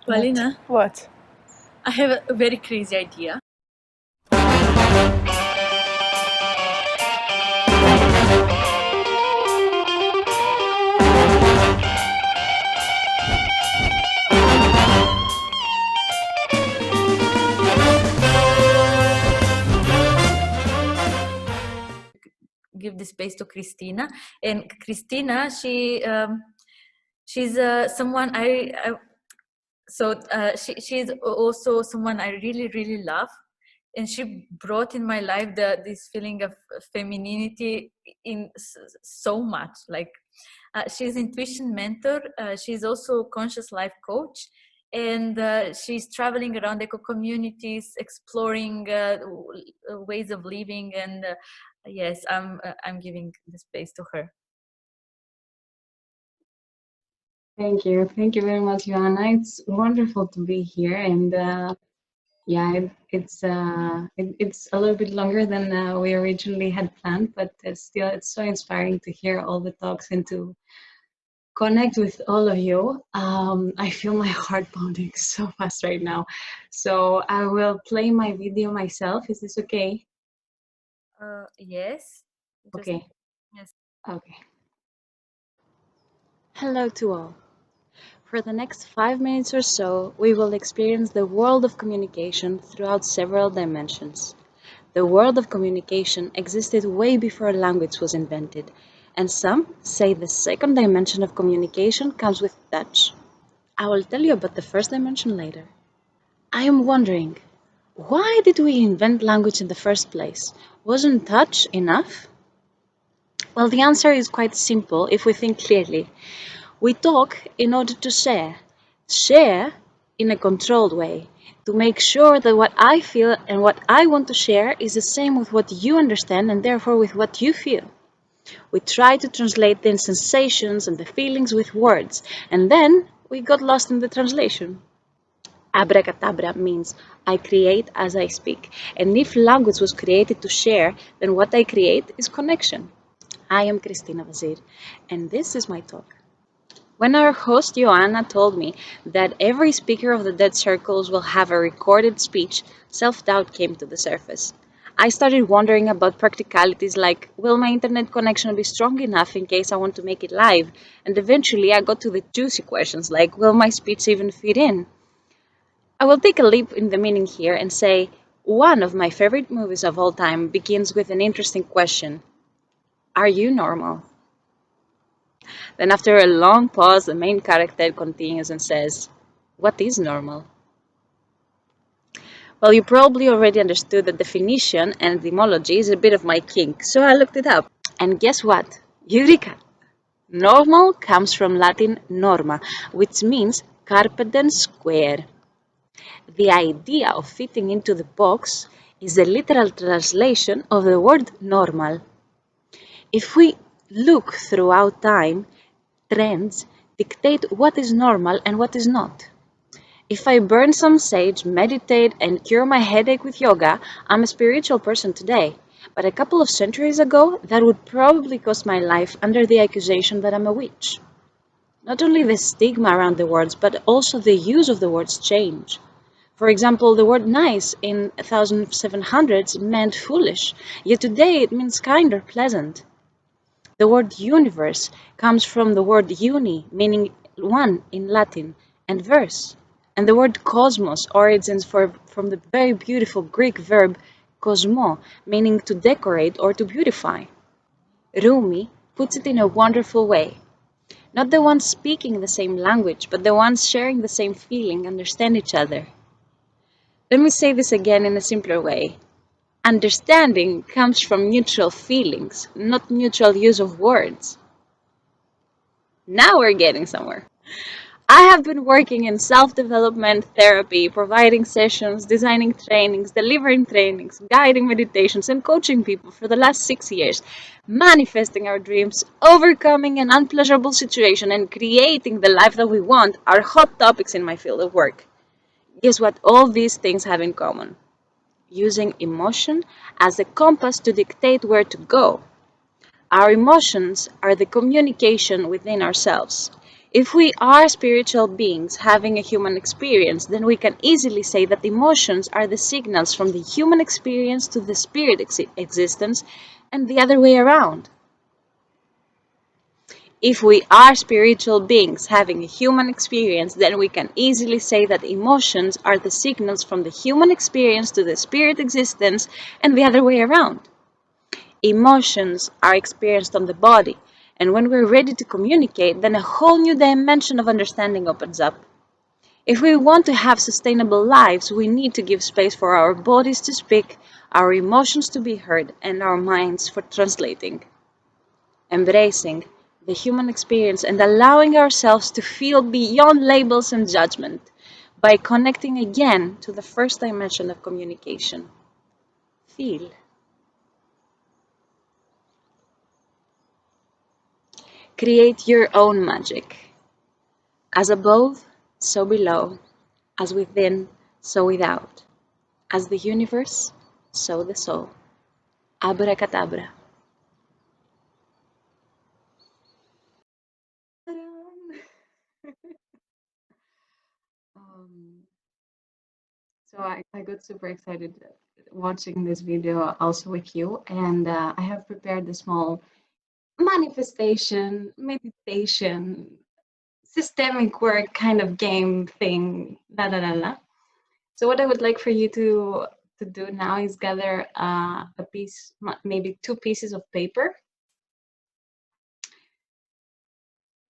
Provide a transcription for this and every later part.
Valina, What? I have a very crazy idea. Give the space to Kristina, and Kristina, she's someone she's also someone I really really love, and she brought in my life this feeling of femininity in so much. Like she's intuition mentor. She's also conscious life coach, and she's traveling around eco communities, exploring ways of living. And yes, I'm giving the space to her. Thank you. Thank you very much, Joanna. It's wonderful to be here. And yeah, it's a little bit longer than we originally had planned, but still, it's so inspiring to hear all the talks and to connect with all of you. I feel my heart pounding so fast right now. So I will play my video myself. Is this okay? Yes. Okay. Yes. Okay. Hello to all. For the next 5 minutes or so, we will experience the world of communication throughout several dimensions. The world of communication existed way before language was invented, and some say the second dimension of communication comes with touch. I will tell you about the first dimension later. I am wondering, why did we invent language in the first place? Wasn't touch enough? Well, the answer is quite simple if we think clearly. We talk in order to share. Share in a controlled way, to make sure that what I feel and what I want to share is the same with what you understand and therefore with what you feel. We try to translate the sensations and the feelings with words, and then we got lost in the translation. Abracadabra means I create as I speak, and if language was created to share, then what I create is connection. I am Kristina Vazir, and this is my talk. When our host Joanna told me that every speaker of the Dead Circles will have a recorded speech, self-doubt came to the surface. I started wondering about practicalities like, will my internet connection be strong enough in case I want to make it live? And eventually I got to the juicy questions like, will my speech even fit in? I will take a leap in the meaning here and say, one of my favorite movies of all time begins with an interesting question. Are you normal? Then after a long pause, the main character continues and says, what is normal? Well, you probably already understood that definition and etymology is a bit of my kink, so I looked it up. And guess what? Eureka! Normal comes from Latin norma, which means carpe diem square. The idea of fitting into the box is the literal translation of the word normal. If we look throughout time, trends dictate what is normal and what is not. If I burn some sage, meditate, and cure my headache with yoga, I'm a spiritual person today. But a couple of centuries ago, that would probably cost my life under the accusation that I'm a witch. Not only the stigma around the words, but also the use of the words change. For example, the word nice in 1700s meant foolish, yet today it means kind or pleasant. The word universe comes from the word uni, meaning one in Latin, and verse. And the word cosmos origins from the very beautiful Greek verb kosmo, meaning to decorate or to beautify. Rumi puts it in a wonderful way. Not the ones speaking the same language, but the ones sharing the same feeling understand each other. Let me say this again in a simpler way. Understanding comes from mutual feelings, not mutual use of words. Now we're getting somewhere. I have been working in self-development therapy, providing sessions, designing trainings, delivering trainings, guiding meditations, and coaching people for the last 6 years, manifesting our dreams, overcoming an unpleasurable situation, and creating the life that we want are hot topics in my field of work. Guess what all these things have in common? Using emotion as a compass to dictate where to go. Our emotions are the communication within ourselves. If we are spiritual beings having a human experience, then we can easily say that emotions are the signals from the human experience to the spirit existence and the other way around. If we are spiritual beings having a human experience, then we can easily say that emotions are the signals from the human experience to the spirit existence and the other way around. Emotions are experienced on the body, and when we're ready to communicate, then a whole new dimension of understanding opens up. If we want to have sustainable lives, we need to give space for our bodies to speak, our emotions to be heard, and our minds for translating. Embracing the human experience and allowing ourselves to feel beyond labels and judgment by connecting again to the first dimension of communication. Feel. Create your own magic. As above, so below. As within, so without. As the universe, so the soul. Abracadabra. Um, so I got super excited watching this video also with you, and I have prepared a small manifestation, meditation, systemic work kind of game thing, la la la la. So what I would like for you to do now is gather a piece, maybe two pieces of paper,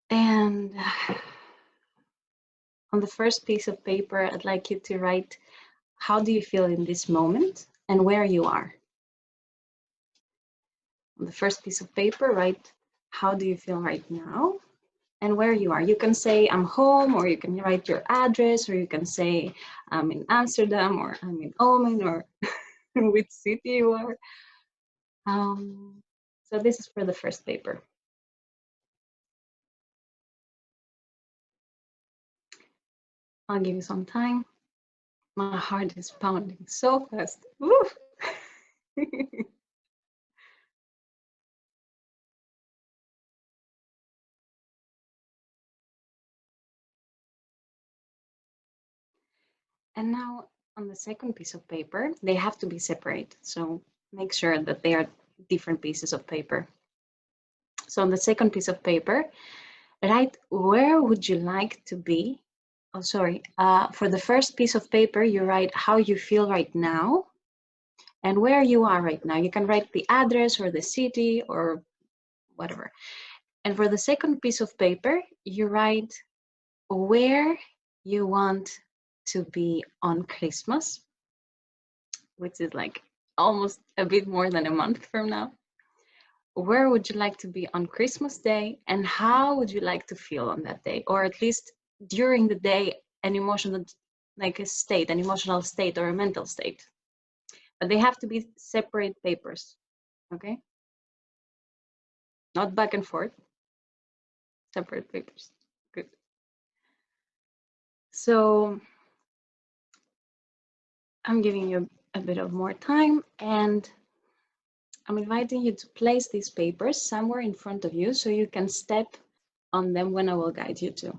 and on the first piece of paper, I'd like you to write how do you feel in this moment and where you are. On the first piece of paper, write how do you feel right now and where you are. You can say I'm home, or you can write your address, or you can say I'm in Amsterdam, or I'm in Oman, or which city you are. So this is for the first paper. I'll give you some time. My heart is pounding so fast. And now on the second piece of paper, they have to be separate. So make sure that they are different pieces of paper. So on the second piece of paper, write where would you like to be? Oh, sorry. For the first piece of paper, you write how you feel right now and where you are right now. You can write the address or the city or whatever. And for the second piece of paper, you write where you want to be on Christmas, which is like almost a bit more than a month from now. Where would you like to be on Christmas Day, and how would you like to feel on that day, or at least during the day, an emotional, like a state, an emotional state or a mental state. But they have to be separate papers, okay? Not back and forth, separate papers. Good. So I'm giving you a bit of more time, and I'm inviting you to place these papers somewhere in front of you so you can step on them when I will guide you to.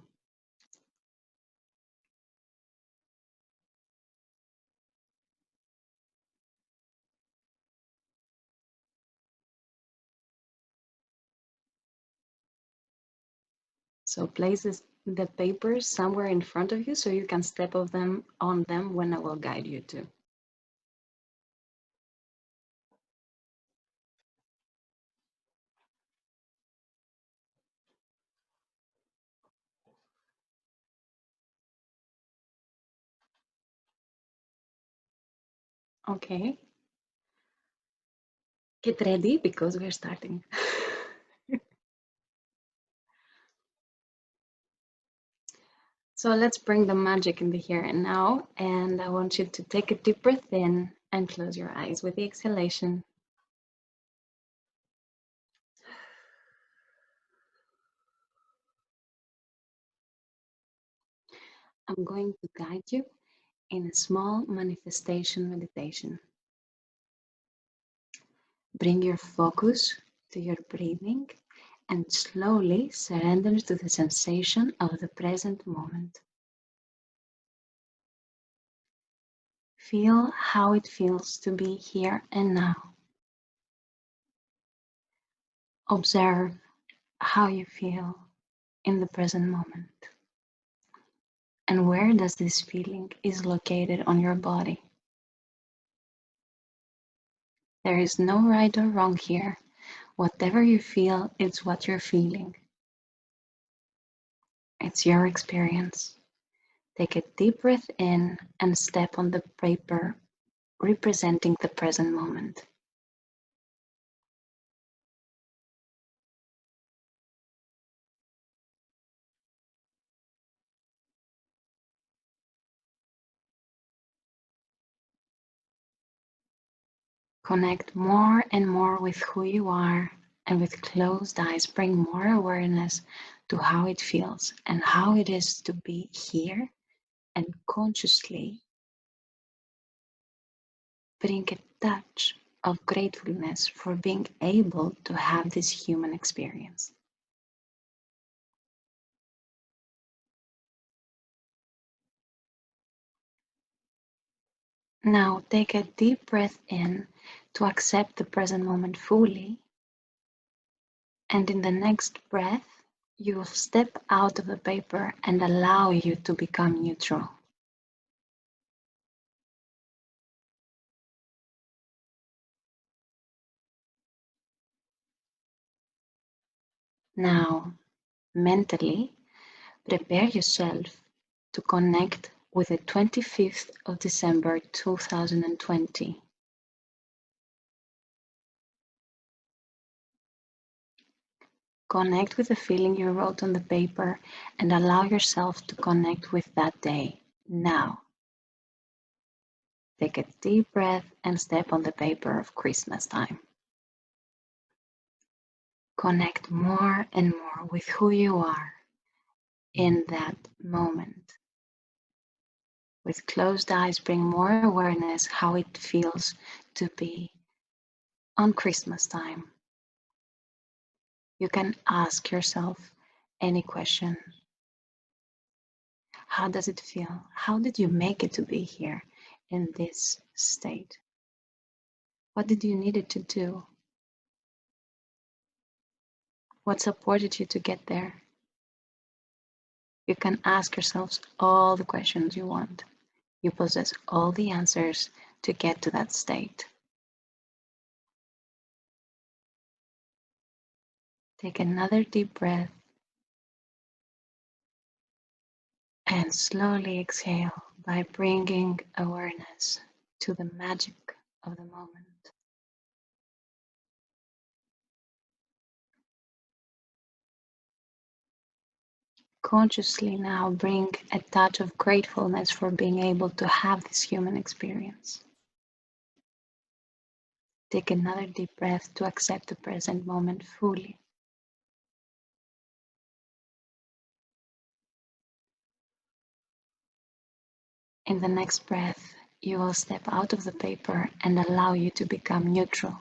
So place the papers somewhere in front of you so you can step on them when I will guide you to. Okay. Get ready because we're starting. So let's bring the magic in the here and now. And I want you to take a deep breath in and close your eyes with the exhalation. I'm going to guide you in a small manifestation meditation. Bring your focus to your breathing and slowly surrender to the sensation of the present moment. Feel how it feels to be here and now. Observe how you feel in the present moment. And where does this feeling is located on your body? There is no right or wrong here. Whatever you feel, it's what you're feeling. It's your experience. Take a deep breath in and step on the paper representing the present moment. Connect more and more with who you are, and with closed eyes, bring more awareness to how it feels and how it is to be here, and consciously bring a touch of gratefulness for being able to have this human experience. Now take a deep breath in to accept the present moment fully, and in the next breath, you will step out of the paper and allow you to become neutral. Now, mentally, prepare yourself to connect with the 25th of December 2020. Connect with the feeling you wrote on the paper and allow yourself to connect with that day now. Take a deep breath and step on the paper of Christmas time. Connect more and more with who you are in that moment. With closed eyes, bring more awareness how it feels to be on Christmas time. You can ask yourself any question. How does it feel? How did you make it to be here in this state? What did you need to do? What supported you to get there? You can ask yourselves all the questions you want. You possess all the answers to get to that state. Take another deep breath and slowly exhale by bringing awareness to the magic of the moment. Consciously now bring a touch of gratefulness for being able to have this human experience. Take another deep breath to accept the present moment fully. In the next breath, you will step out of the paper and allow you to become neutral.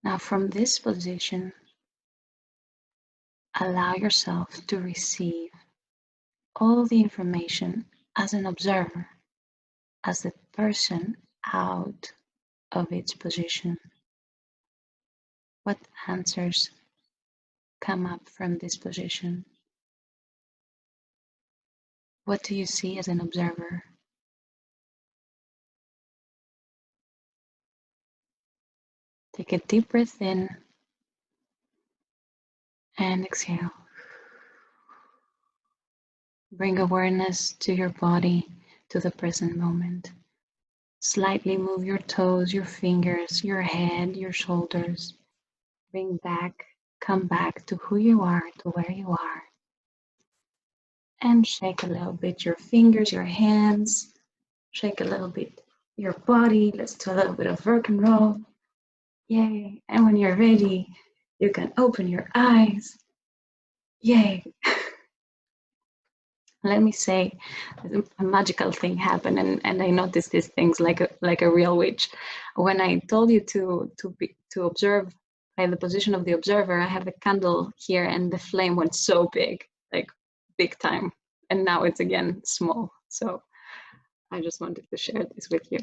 Now from this position, allow yourself to receive all the information as an observer, as the person out of its position. What answers come up from this position? What do you see as an observer? Take a deep breath in and exhale. Bring awareness to your body, to the present moment. Slightly move your toes, your fingers, your head, your shoulders. Bring back, come back to who you are, to where you are. And shake a little bit your fingers, your hands. Shake a little bit your body. Let's do a little bit of rock and roll. Yay. And when you're ready, you can open your eyes. Yay. let me say, a magical thing happened, and I noticed these things like a real witch. When I told you to observe by the position of the observer, I have a candle here, and the flame went so big, like big time, and now it's again small. So I just wanted to share this with you.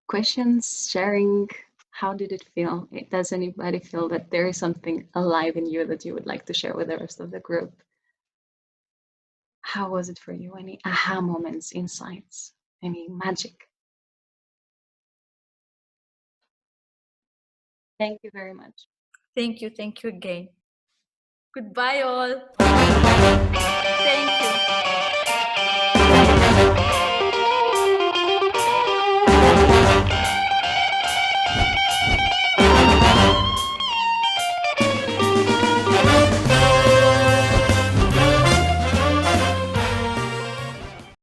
Questions, sharing. How did it feel? Does anybody feel that there is something alive in you that you would like to share with the rest of the group? How was it for you? Any aha moments, insights, any magic? Thank you very much. Thank you again. Goodbye all. Thank you.